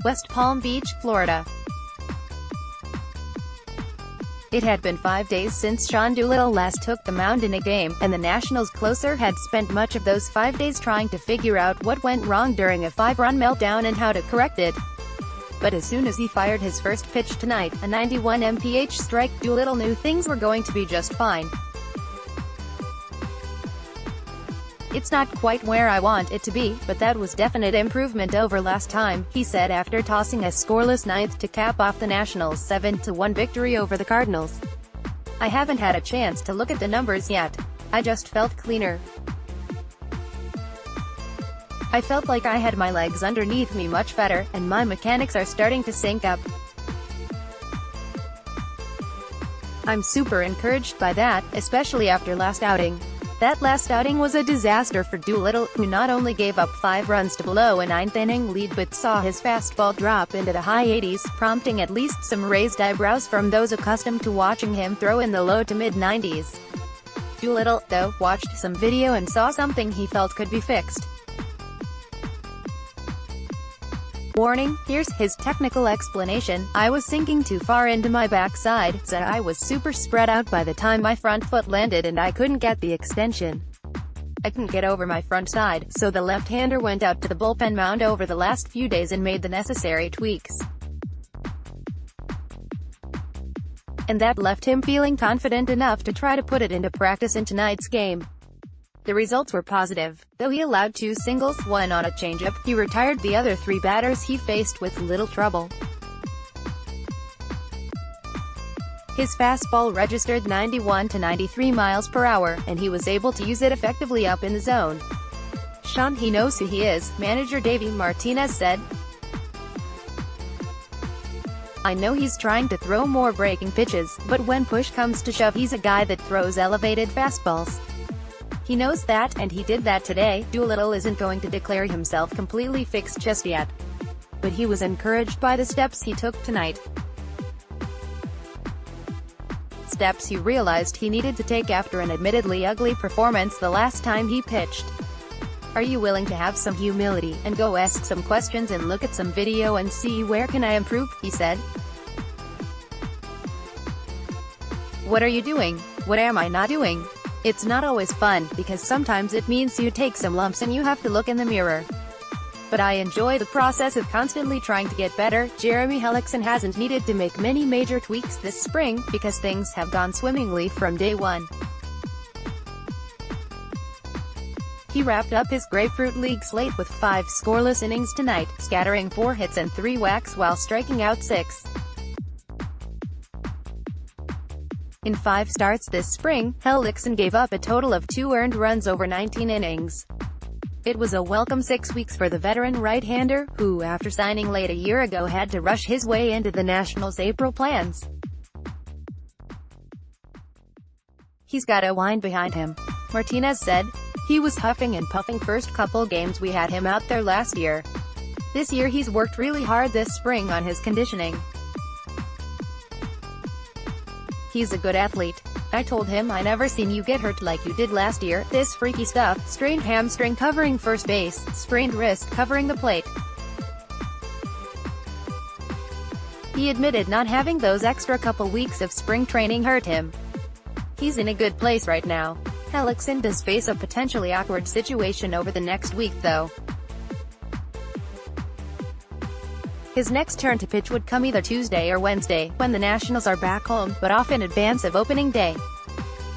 West Palm Beach, Florida. It had been 5 days since Sean Doolittle last took the mound in a game, and the Nationals closer had spent much of those 5 days trying to figure out what went wrong during a 5-run meltdown and how to correct it. But as soon as he fired his first pitch tonight, a 91 mph strike, Doolittle knew things were going to be just fine. "It's not quite where I want it to be, but that was definite improvement over last time," he said after tossing a scoreless ninth to cap off the Nationals' 7-1 victory over the Cardinals. "I haven't had a chance to look at the numbers yet. I just felt cleaner. I felt like I had my legs underneath me much better, and my mechanics are starting to sync up. I'm super encouraged by that, especially after last outing." That last outing was a disaster for Doolittle, who not only gave up 5 runs to blow a 9th-inning lead but saw his fastball drop into the high 80s, prompting at least some raised eyebrows from those accustomed to watching him throw in the low to mid-90s. Doolittle, though, watched some video and saw something he felt could be fixed. Warning, here's his technical explanation: "I was sinking too far into my backside, so I was super spread out by the time my front foot landed and I couldn't get the extension. I couldn't get over my front side, so the left-hander went out to the bullpen mound over the last few days and made the necessary tweaks. And that left him feeling confident enough to try to put it into practice in tonight's game. The results were positive. Though he allowed 2 singles, 1 on a changeup, he retired the other 3 batters he faced with little trouble. His fastball registered 91 to 93 miles per hour, and he was able to use it effectively up in the zone. Sean, he knows who he is," manager Davey Martinez said. "I know he's trying to throw more breaking pitches, but when push comes to shove he's a guy that throws elevated fastballs. He knows that, and he did that today." Doolittle isn't going to declare himself completely fixed just yet, but he was encouraged by the steps he took tonight. Steps he realized he needed to take after an admittedly ugly performance the last time he pitched. "Are you willing to have some humility, and go ask some questions and look at some video and see where can I improve," he said. "What are you doing? What am I not doing? It's not always fun, because sometimes it means you take some lumps and you have to look in the mirror. But I enjoy the process of constantly trying to get better." Jeremy Hellickson hasn't needed to make many major tweaks this spring, because things have gone swimmingly from day one. He wrapped up his Grapefruit League slate with 5 scoreless innings tonight, scattering 4 hits and 3 whacks while striking out 6. In 5 starts this spring, Hellickson gave up a total of 2 earned runs over 19 innings. It was a welcome 6 weeks for the veteran right-hander, who, after signing late a year ago, had to rush his way into the Nationals' April plans. "He's got a wind behind him," Martinez said. "He was huffing and puffing first couple games we had him out there last year. This year he's worked really hard this spring on his conditioning. He's a good athlete. I told him, I never seen you get hurt like you did last year. This freaky stuff, strained hamstring covering first base, sprained wrist covering the plate." He admitted not having those extra couple weeks of spring training hurt him. "He's in a good place right now." Hellickson does face a potentially awkward situation over the next week, though. His next turn to pitch would come either Tuesday or Wednesday, when the Nationals are back home, but off in advance of opening day.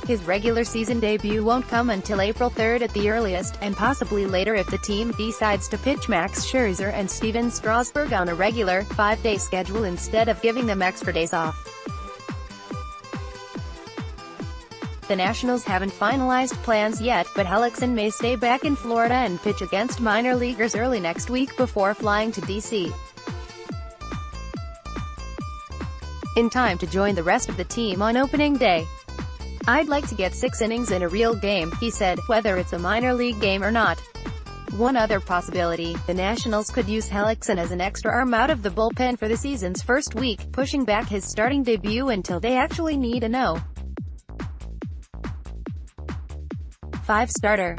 His regular season debut won't come until April 3rd at the earliest, and possibly later if the team decides to pitch Max Scherzer and Steven Strasburg on a regular, 5-day schedule instead of giving them extra days off. The Nationals haven't finalized plans yet, but Hellickson may stay back in Florida and pitch against minor leaguers early next week before flying to D.C. in time to join the rest of the team on opening day. "I'd like to get 6 innings in a real game," he said, "whether it's a minor league game or not." One other possibility, the Nationals could use Hellickson as an extra arm out of the bullpen for the season's first week, pushing back his starting debut until they actually need a no. 5 starter